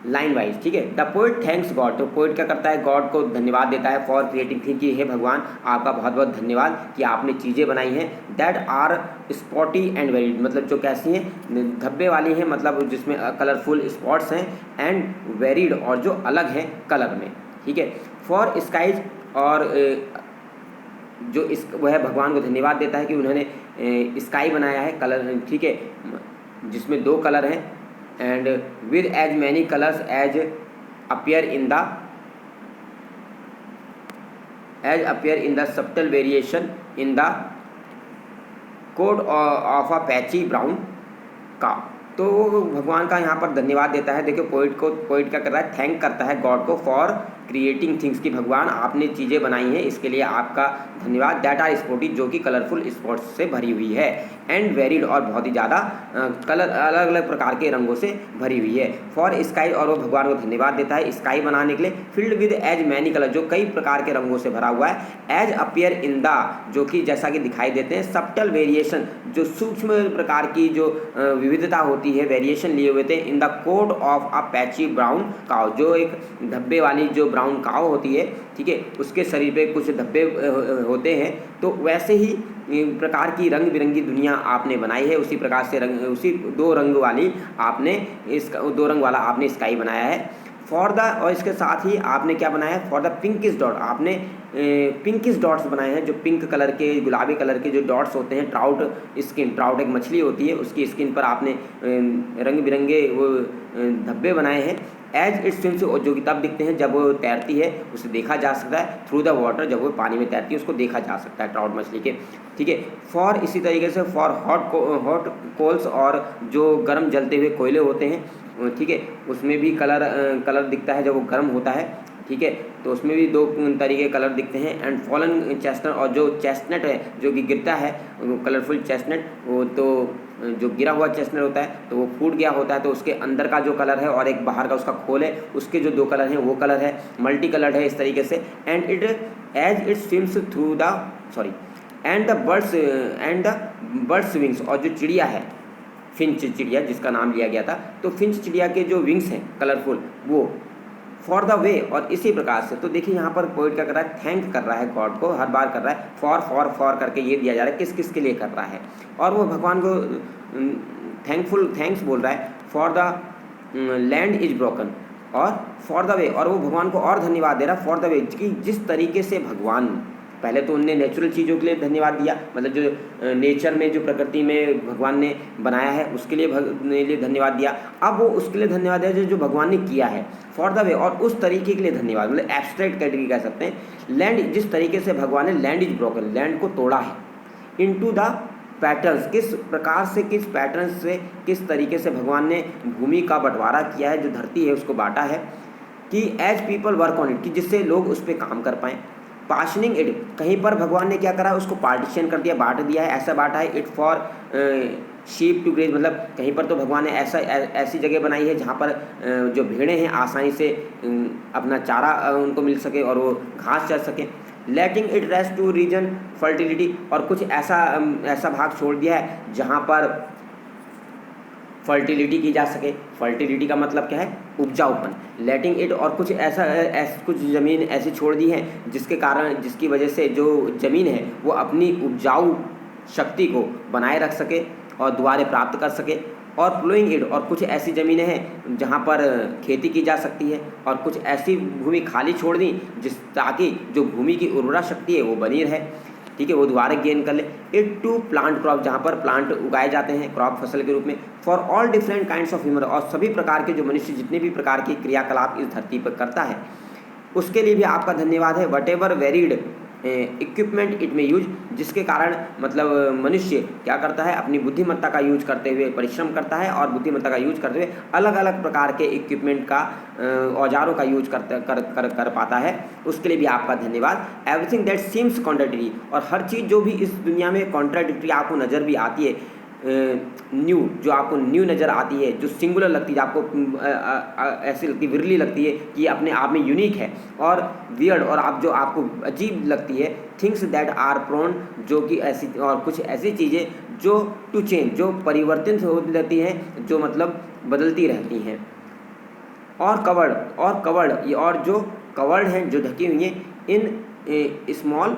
लाइन वाइज। ठीक है, द पोइट थैंक्स गॉड। तो पोइट क्या करता है, गॉड को धन्यवाद देता है फॉर क्रिएटिंग थिंग, कि हे भगवान आपका बहुत बहुत धन्यवाद कि आपने चीज़ें बनाई हैं that are spotty and varied, मतलब जो कैसी हैं, धब्बे वाली हैं, मतलब जिसमें कलरफुल स्पॉट्स हैं, एंड वेरिड और जो अलग हैं कलर में। ठीक है, फॉर स्काइज, और जो इस वह भगवान को धन्यवाद देता है कि उन्होंने स्काई बनाया है कलर, ठीक है, जिसमें 2 कलर हैं, and with as many colours as appear in the subtle variation in the coat of a patchy brown का। तो भगवान का यहाँ पर धन्यवाद देता है। देखिए पोइट क्या कर रहा है, थैंक करता है गॉड को फॉर क्रिएटिंग थिंग्स, की भगवान आपने चीज़ें बनाई हैं इसके लिए आपका धन्यवाद, दैट आर स्पॉटी, जो कि कलरफुल स्पॉट्स से भरी हुई है, एंड वेरिड, और बहुत ही ज़्यादा कलर अलग अलग प्रकार के रंगों से भरी हुई है। फॉर स्काई, और वो भगवान को धन्यवाद देता है स्काई बनाने के लिए, filled with as many colour, जो कई प्रकार के रंगों से भरा हुआ है, एज अपियर इन द, जो कि जैसा कि दिखाई देते हैं, सब्टल वेरिएशन, जो सूक्ष्म प्रकार की जो विविधता होती है, वेरिएशन लिए हुए थे, इन the coat of a patchy brown cow, जो एक धब्बे वाली जो ब्राउन काउ होती है, ठीक है, उसके शरीर पे कुछ धब्बे होते हैं। तो वैसे ही प्रकार की रंग बिरंगी दुनिया आपने बनाई है, उसी प्रकार से उसी 2 रंग वाली आपने 2 रंग वाला आपने स्काई बनाया है। फॉर द, और इसके साथ ही आपने क्या बनाया है, फॉर द पिंकिश डॉट, आपने पिंकिश डॉट्स बनाए हैं, जो पिंक कलर के, गुलाबी कलर के जो डॉट्स होते हैं, ट्राउट एक मछली होती है, उसकी स्किन पर आपने रंग बिरंगे वो धब्बे बनाए हैं। एज इट स्विम्स, जो कि तब दिखते हैं जब वो तैरती है, उसे देखा जा सकता है, थ्रू द वाटर, जब वो पानी में तैरती है उसको देखा जा सकता है ट्राउट मछली के। ठीक है, फॉर, इसी तरीके से फॉर हॉट कोल्स, और जो गर्म जलते हुए कोयले होते हैं, ठीक है, उसमें भी कलर दिखता है जब वो गर्म होता है। ठीक है, तो उसमें भी 2 तरीके कलर दिखते हैं। एंड फॉलन चेस्टनट, और जो चेस्टनट है जो कि गिरता है, कलरफुल चेस्टनट, वो तो जो गिरा हुआ चेस्टनट होता है तो वो फूट गया होता है, तो उसके अंदर का जो कलर है और एक बाहर का उसका खोल है, उसके जो 2 कलर हैं वो कलर है, मल्टी कलर्ड है इस तरीके से। And as it swims through the and the bird's wings, और जो चिड़िया है, फिंच चिड़िया जिसका नाम लिया गया था, तो फिंच चिड़िया के जो विंग्स हैं कलरफुल, वो फॉर द वे, और इसी प्रकार से। तो देखिए यहाँ पर पोइट क्या कर रहा है, थैंक कर रहा है गॉड को, हर बार कर रहा है, फॉर करके ये दिया जा रहा है किस के लिए कर रहा है, और वो भगवान को थैंक्स बोल रहा है for the land is broken, और फॉर द वे, और वो भगवान को और धन्यवाद दे रहा है फॉर द वे, कि जिस तरीके से भगवान, पहले तो उनने नेचुरल चीज़ों के लिए धन्यवाद दिया, मतलब जो नेचर में जो प्रकृति में भगवान ने बनाया है उसके लिए धन्यवाद दिया। अब वो उसके लिए धन्यवाद दिया जो भगवान ने किया है, फॉर द वे, और उस तरीके के लिए धन्यवाद, मतलब एब्स्ट्रैक्ट कैटेगरी कह सकते हैं। लैंड, जिस तरीके से भगवान ने लैंड इज ब्रोकन, लैंड को तोड़ा है, इनटू द पैटर्न्स, किस प्रकार से, किस पैटर्न से, किस तरीके से भगवान ने भूमि का बंटवारा किया है, जो धरती है उसको बांटा है, कि as people work on it, कि जिससे लोग उस पर काम कर पाएँ। पार्शनिंग इट, कहीं पर भगवान ने क्या करा, उसको पार्टीशन कर दिया, बांट दिया है, ऐसा बांटा है, it for sheep to graze, मतलब कहीं पर तो भगवान ने ऐसी जगह बनाई है जहाँ पर जो भेड़ें हैं आसानी से अपना चारा उनको मिल सके और वो घास चर सकें। Letting it rest to regain fertility, और कुछ ऐसा भाग छोड़ दिया है जहाँ पर फर्टिलिटी की जा सके। फर्टिलिटी का मतलब क्या है, उपजाऊपन। लेटिंग इट, और कुछ कुछ ज़मीन ऐसी छोड़ दी है जिसकी वजह से जो ज़मीन है वो अपनी उपजाऊ शक्ति को बनाए रख सके और दोबारा प्राप्त कर सके। और प्लोइंग इट, और कुछ ऐसी ज़मीनें हैं जहाँ पर खेती की जा सकती है, और कुछ ऐसी भूमि खाली छोड़ दी ताकि जो भूमि की उर्वरा शक्ति है वो बनी रहे, ठीक है, वो दोबारा गेन कर ले। इट टू प्लांट क्रॉप, जहाँ पर प्लांट उगाए जाते हैं क्रॉप फसल के रूप में। For all different kinds of human, और सभी प्रकार के जो मनुष्य जितने भी प्रकार की क्रियाकलाप इस धरती पर करता है उसके लिए भी आपका धन्यवाद है। What ever varied equipment it में यूज, जिसके कारण मतलब मनुष्य क्या करता है, अपनी बुद्धिमत्ता का यूज करते हुए परिश्रम करता है, और बुद्धिमत्ता का यूज करते हुए अलग अलग प्रकार के इक्विपमेंट का औजारों का यूज कर पाता है, उसके लिए भी आपका धन्यवाद। एवरीथिंग दैट सीम्स कॉन्ट्राडिक्टरी, और हर चीज़ जो भी इस दुनिया में कॉन्ट्राडिक्टरी आपको नज़र भी आती है, न्यू, जो आपको न्यू नज़र आती है, जो सिंगुलर लगती है, आपको ऐसी लगती है, विरली लगती है कि ये अपने आप में यूनिक है, और वियर्ड, और आप जो आपको अजीब लगती है, थिंग्स दैट आर प्रोन, जो कि ऐसी, और कुछ ऐसी चीज़ें जो टू चेंज, जो परिवर्तित होती रहती हैं, जो मतलब बदलती रहती हैं। और कवर्ड, ये और जो कवर्ड हैं, जो ढकी हुई हैं इन स्मॉल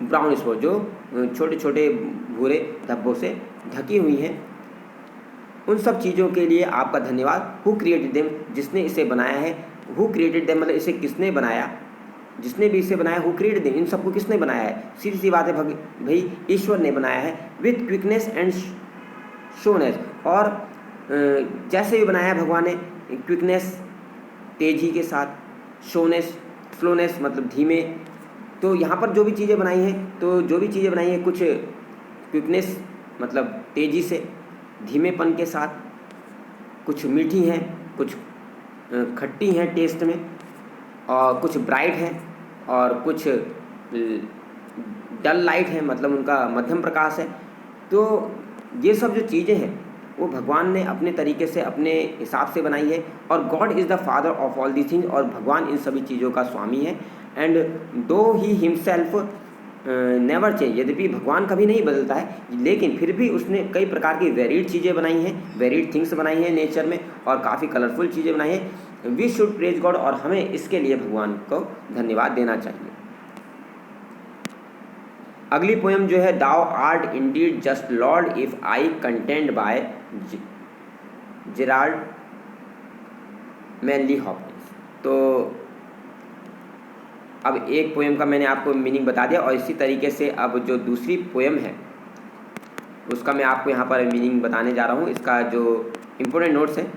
ब्राउन स्पॉट, जो छोटे छोटे भूरे धब्बों से ढकी हुई हैं। उन सब चीज़ों के लिए आपका धन्यवाद। हु क्रिएटेड देम, जिसने इसे बनाया है। हु क्रिएटेड देम मतलब इसे किसने बनाया, जिसने भी इसे बनाया। हु क्रिएटेड देम, इन सबको किसने बनाया है। सीधी सी बात है भाई ईश्वर ने बनाया है। विथ क्विकनेस एंड शोनेस, और जैसे भी बनाया है भगवान ने, क्विकनेस तेजी के साथ, शोनेस स्लोनेस मतलब धीमे। तो यहाँ पर जो भी चीज़ें बनाई हैं, तो जो भी चीज़ें बनाई हैं, कुछ क्विकनेस मतलब तेज़ी से, धीमेपन के साथ, कुछ मीठी हैं, कुछ खट्टी हैं टेस्ट में, और कुछ ब्राइट हैं, और कुछ डल लाइट है, मतलब उनका मध्यम प्रकाश है। तो ये सब जो चीज़ें हैं वो भगवान ने अपने तरीके से, अपने हिसाब से बनाई है। और God is the father of all these things, और भगवान इन सभी चीज़ों का स्वामी है। एंड दो ही हिमसेल्फ नेवर चेंज, यद्यपि भगवान कभी नहीं बदलता है, लेकिन फिर भी उसने कई प्रकार की वेरिड चीज़ें बनाई हैं, वेरिड थिंग्स बनाई हैं नेचर में, और काफ़ी कलरफुल चीज़ें बनाई हैं। वी शुड प्रेज गॉड, और हमें इसके लिए भगवान को धन्यवाद देना चाहिए। अगली पोएम जो है, thou art indeed just lord if I contend by Gerard Manley Hopkins. तो अब एक पोएम का मैंने आपको मीनिंग बता दिया, और इसी तरीके से अब जो दूसरी पोएम है उसका मैं आपको यहाँ पर मीनिंग बताने जा रहा हूँ। इसका जो इम्पोर्टेंट नोट्स हैं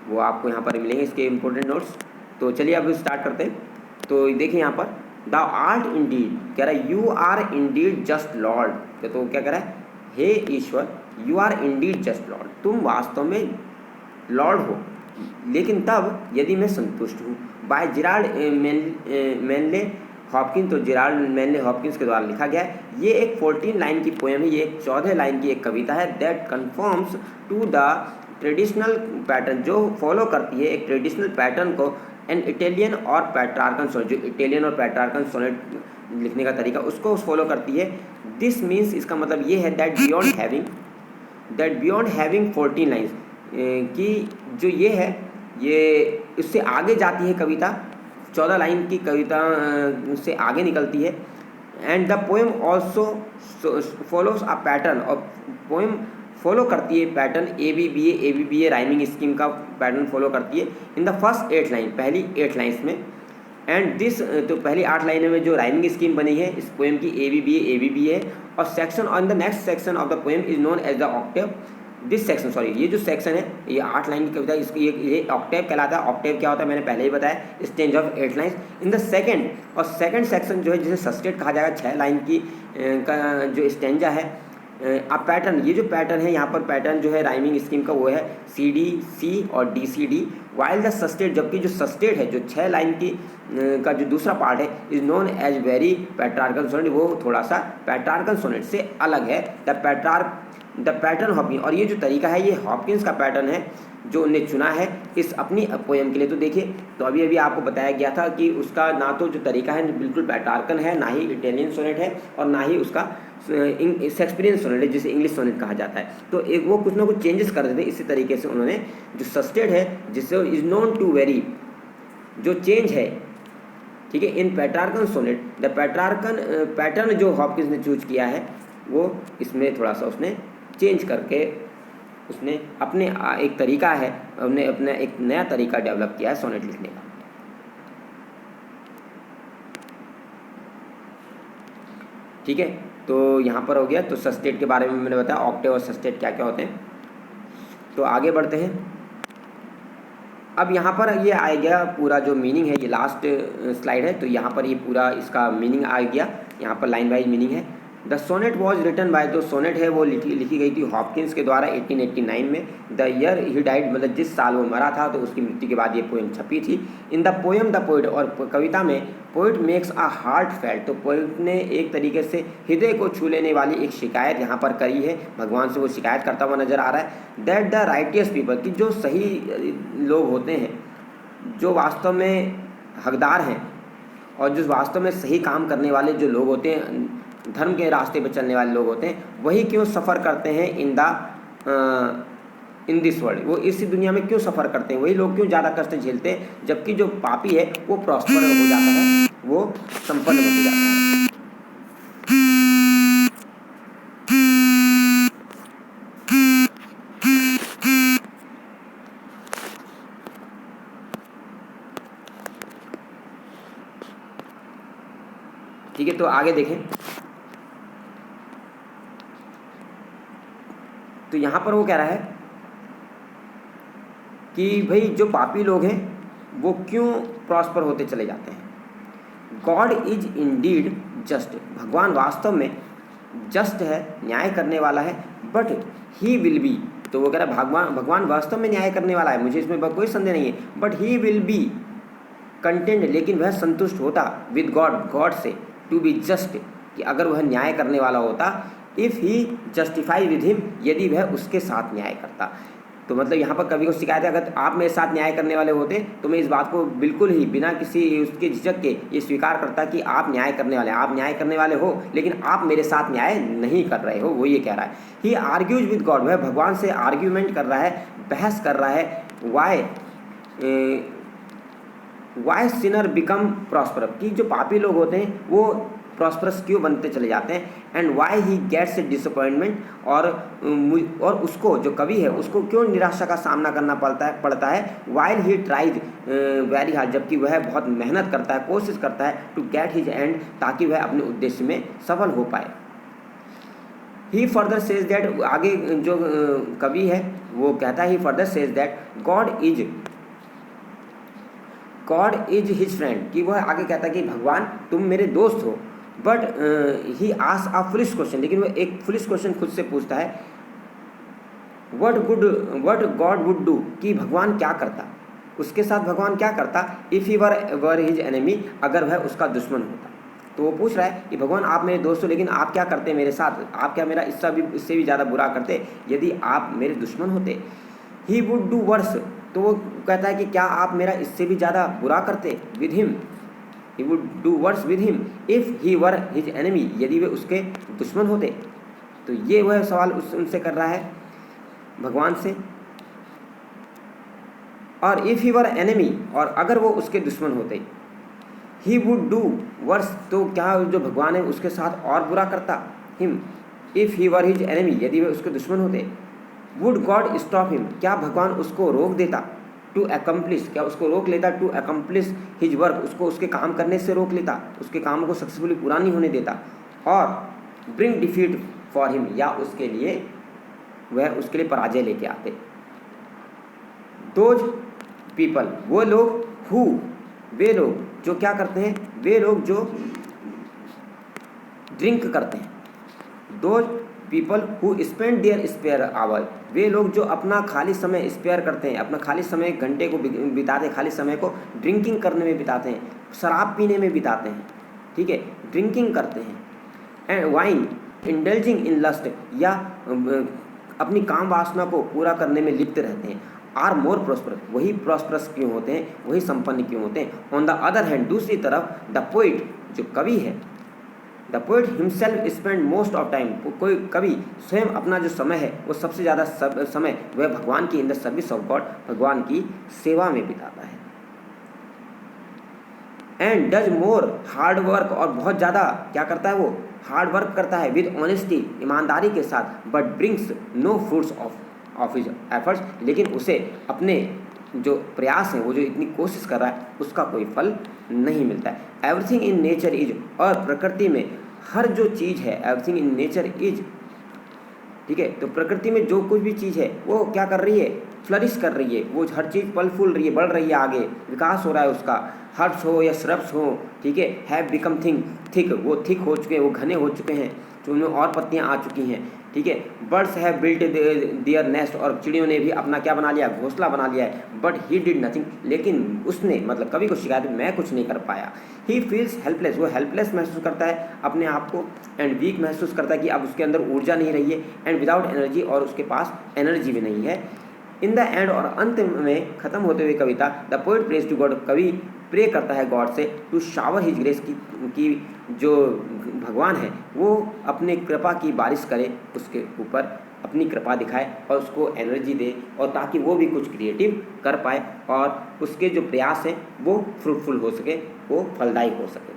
वो आपको यहाँ पर मिलेंगे, इसके इम्पोर्टेंट नोट्स। तो चलिए अब स्टार्ट करते हैं। तो देखिए यहाँ पर, द आर्ट इंडीड कह रहा है, you are indeed just lord. तो क्या कह रहा है, हे ईश्वर, you are indeed just lord, तुम वास्तव में लॉर्ड हो, लेकिन तब यदि मैं संतुष्ट हूँ। बाय जेराल्ड मैनले हॉपकिंस, तो जेराल्ड मैनले हॉपकिंस के द्वारा लिखा गया है। ये एक 14 लाइन की पोएम है, ये एक 14 लाइन की एक कविता है। That conforms to the traditional pattern, जो फॉलो करती है एक ट्रेडिशनल पैटर्न को, एन इटालियन और पेट्रार्कन सोनेट, जो इटालियन और पेट्रार्कन सोनेट लिखने का तरीका उसको फॉलो करती है। दिस मीन्स, इसका मतलब ये है, दैट बियॉन्ड हैविंग 14 लाइन्स, कि जो ये है, ये इससे आगे जाती है कविता, 14 लाइन की कविता से आगे निकलती है। And the poem also follows a pattern, और पोएम फॉलो करती है पैटर्न ABBA राइमिंग स्कीम का पैटर्न फॉलो करती है। इन द फर्स्ट 8 लाइन, पहली 8 लाइन्स में। एंड दिस, तो पहली 8 लाइनों में जो राइमिंग स्कीम बनी है इस पोएम की ABBA है। और section on the next section of the poem is known as the octave. This section, sorry, ये जो सेक्शन है, ये 8 लाइन की कविता, इसको ये ऑक्टेव कहलाता है। ऑक्टेव क्या होता है मैंने पहले ही बताया, Strange of 8 lines. In the second, और सेकेंड सेक्शन जो है जिसे सस्टेट कहा जाएगा, 6 लाइन की का जो स्टेंजा है। अब पैटर्न, ये जो पैटर्न है यहाँ पर, पैटर्न जो है राइमिंग स्कीम का वो है CD-C और D-C-D। वाइल द सस्टेट, जबकि जो सस्टेट है, जो 6 लाइन की का जो दूसरा पार्ट है, is known as very Petrarchan sonnet, वो थोड़ा सा पेट्रार्कन सोनेट से अलग है। द पैटर्न हॉपकिंस, और ये जो तरीका है ये हॉपकिंस का पैटर्न है जो उन्हें चुना है इस अपनी पोएम के लिए। तो देखिए, तो अभी आपको बताया गया था कि उसका ना तो जो तरीका है बिल्कुल पेट्रार्कन है, ना ही इटालियन सोनेट है, और ना ही उसका शेक्सपियरियन सोनेट है जिसे इंग्लिश सोनेट कहा जाता है। तो एक वो कुछ ना कुछ चेंजेस कर देते हैं। इसी तरीके से उन्होंने जो सस्टेट है, जिससे इज नोन टू वेरी, जो चेंज है, ठीक है, in Petrarchan sonnet, the Petrarchan pattern जो हॉपकिंस ने चूज किया है वो इसमें थोड़ा सा उसने चेंज करके उसने अपने एक तरीका है, उन्हें अपना एक नया तरीका डेवलप किया है सोनेट लिखने का। ठीक है, तो यहाँ पर हो गया। तो सस्टेट के बारे में मैंने बताया, ऑक्टेव और सस्टेट क्या क्या होते हैं। तो आगे बढ़ते हैं। अब यहाँ पर ये आ गया पूरा जो मीनिंग है, ये लास्ट स्लाइड है, तो यहाँ पर ये पूरा इसका मीनिंग आ गया। यहाँ पर लाइन वाइज मीनिंग है। The sonnet was written by, जो सोनेट है वो लिखी गई थी हॉपकिंस के द्वारा 1889 में। द ईयर ही डाइड, मतलब जिस साल वो मरा था तो उसकी मृत्यु के बाद ये पोएम छपी थी। इन द पोएम द पोइट, और कविता में poet makes a heart felt, तो पोइट ने एक तरीके से हृदय को छू लेने वाली एक शिकायत यहाँ पर करी है, भगवान से वो शिकायत करता हुआ नजर आ रहा है। दैट द राइटियस पीपल, कि जो सही लोग होते हैं, जो वास्तव में हकदार हैं और जो वास्तव में सही काम करने वाले जो लोग होते हैं, धर्म के रास्ते पर चलने वाले लोग होते हैं, वही क्यों सफ़र करते हैं इन दिस वर्ल्ड, वो इसी दुनिया में क्यों सफ़र करते हैं, वही लोग क्यों ज़्यादा कष्ट झेलते हैं, जबकि जो पापी है वो प्रॉस्पर हो जाता है, वो संपन्न हो जाता है। ठीक है, तो आगे देखें, तो यहाँ पर वो कह रहा है कि भाई जो पापी लोग हैं वो क्यों प्रॉस्पर होते चले जाते हैं। गॉड इज इंडीड जस्ट, भगवान वास्तव में जस्ट है, न्याय करने वाला है, बट ही विल बी, तो वो कह रहा है भगवान वास्तव में न्याय करने वाला है, मुझे इसमें कोई संदेह नहीं है, but he will be content, लेकिन वह संतुष्ट होता विद गॉड से, टू बी जस्ट, कि अगर वह न्याय करने वाला होता, if he justify with him, यदि वह उसके साथ न्याय करता। तो मतलब यहाँ पर कवि को शिकायत है, अगर आप मेरे साथ न्याय करने वाले होते तो मैं इस बात को बिल्कुल ही बिना किसी उसके झिझक के ये स्वीकार करता कि आप न्याय करने वाले, आप न्याय करने वाले हो, लेकिन आप मेरे साथ न्याय नहीं कर रहे हो, वो ये कह रहा है। ही आर्ग्यूज विद गॉड, वह भगवान से आर्ग्यूमेंट कर रहा है, बहस कर रहा है, वाई सिनर बिकम प्रॉस्पर, कि जो पापी लोग होते हैं वो प्रॉस्परस क्यों बनते चले जाते हैं, and why he gets disappointment, और उसको, जो कवि है, उसको क्यों निराशा का सामना करना पड़ता है, while he tries very hard, जबकि वह बहुत मेहनत करता है, कोशिश करता है, टू गेट हिज एंड, ताकि वह अपने उद्देश्य में सफल हो पाए। ही फर्दर सेज दैट, आगे जो कवि है वो कहता है, he further says that God is his friend, कि वह आगे कहता है कि भगवान तुम मेरे दोस्त हो, but he asks a foolish question, लेकिन वह एक फुलिश क्वेश्चन खुद से पूछता है, व्हाट गॉड वुड डू, कि भगवान क्या करता, उसके साथ भगवान क्या करता, if he were his enemy, अगर वह उसका दुश्मन होता। तो वो पूछ रहा है कि भगवान आप मेरे दोस्त हो, लेकिन आप क्या करते मेरे साथ, आप क्या मेरा इससे भी ज़्यादा बुरा करते यदि आप मेरे दुश्मन होते। ही वुड डू वर्स, तो वो कहता है कि क्या आप मेरा इससे भी ज़्यादा बुरा करते, with him, he would do worse with him if he were his enemy, यदि वे उसके दुश्मन होते। तो ये वह सवाल उनसे कर रहा है भगवान से। और इफ़ ही वर एनिमी, और अगर वो उसके दुश्मन होते, ही वुड डू वर्स, तो क्या जो भगवान है उसके साथ और बुरा करता, him, if he were his enemy, यदि वे उसके दुश्मन होते। वुड गॉड स्टॉप हिम, क्या भगवान उसको रोक देता, टू एकम्प्लिश, क्या उसको रोक लेता, टू एकम्प्लिश हिज वर्क, उसको उसके काम करने से रोक लेता, उसके काम को सक्सेसफुली पूरा नहीं होने देता, और ब्रिंग डिफीट फॉर हिम, या उसके लिए वह उसके लिए पराजय लेके आते। दोज पीपल, वो लोग, हु, वे लोग जो क्या करते हैं, वे लोग जो ड्रिंक करते हैं। Those people who spend their spare hour, वे लोग जो अपना खाली समय स्पेयर करते हैं, अपना खाली समय घंटे को बिताते हैं, खाली समय को ड्रिंकिंग करने में बिताते हैं, शराब पीने में बिताते हैं, ठीक है, ड्रिंकिंग करते हैं। And wine indulging in lust, या अपनी काम वासना को पूरा करने में लिप्त रहते हैं। आर मोर प्रॉस्पर, वही प्रॉस्परस क्यों होते हैं, वही संपन्न क्यों होते हैं। ऑन द अदर हैंड, दूसरी तरफ, द पोइट, जो कवि है, the poet himself spend most of time, कोई कवि स्वयं अपना जो समय है वो सबसे ज़्यादा समय वह भगवान की in the service of God, भगवान की सेवा में बिताता है। And does more hard work, और बहुत ज़्यादा क्या करता है, वो हार्ड वर्क करता है, विद ऑनेस्टी, ईमानदारी के साथ, but brings no fruits of his efforts, लेकिन उसे अपने जो प्रयास हैं, वो जो इतनी कोशिश कर रहा है, उसका कोई फल नहीं मिलता है। एवरीथिंग इन नेचर इज, और प्रकृति में हर जो चीज़ है, एवरीथिंग इन नेचर इज, ठीक है, तो प्रकृति में जो कुछ भी चीज़ है वो क्या कर रही है, फ्लरिश कर रही है, वो हर चीज़ फल फूल रही है, बढ़ रही है, आगे विकास हो रहा है उसका। हर्ब्स हो या श्रब्स हो, ठीक है, हैव बिकम थिक, वो थिक हो चुके हैं, वो घने हो चुके हैं, जो उनमें और पत्तियाँ आ चुकी हैं, ठीक है। Birds have built there nest, और चिड़ियों ने भी अपना क्या बना लिया, घोंसला बना लिया है। बट ही डिड नथिंग, लेकिन उसने मतलब कभी को शिकायत, मैं कुछ नहीं कर पाया। ही फील्स हेल्पलेस, वो हेल्पलेस महसूस करता है अपने आप को, एंड वीक महसूस करता है कि अब उसके अंदर ऊर्जा नहीं रही है, एंड विदाउट एनर्जी, और उसके पास एनर्जी भी नहीं है। इन द एंड, और अंत में ख़त्म होते हुए कविता, the poet prays to God, कवि प्रे करता है गॉड से टू शावर हिज ग्रेस, की जो भगवान है वो अपने कृपा की बारिश करे, उसके ऊपर अपनी कृपा दिखाए और उसको एनर्जी दे, और ताकि वो भी कुछ क्रिएटिव कर पाए और उसके जो प्रयास हैं वो फ्रूटफुल हो सके, वो फलदायी हो सके।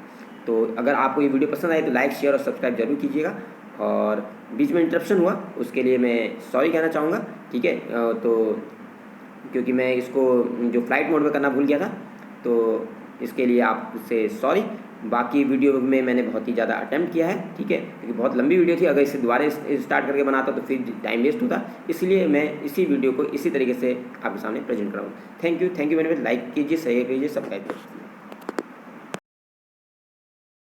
तो अगर आपको ये वीडियो पसंद आए तो लाइक, शेयर और सब्सक्राइब जरूर कीजिएगा। और बीच में इंटरप्शन हुआ उसके लिए मैं सॉरी कहना चाहूँगा, ठीक है। तो क्योंकि मैं इसको जो फ्लाइट मोड में करना भूल गया था, तो इसके लिए आपसे सॉरी। बाकी वीडियो में मैंने बहुत ही ज़्यादा अटेम्प्ट किया है, ठीक है, क्योंकि बहुत लंबी वीडियो थी, अगर इसे दोबारा स्टार्ट करके बनाता तो फिर टाइम वेस्ट होता, इसलिए मैं इसी वीडियो को इसी तरीके से आपके सामने प्रेजेंट कराऊँ। Thank you very much. Like कीजिए, शेयर कीजिए, सब्सक्राइब कीजिए।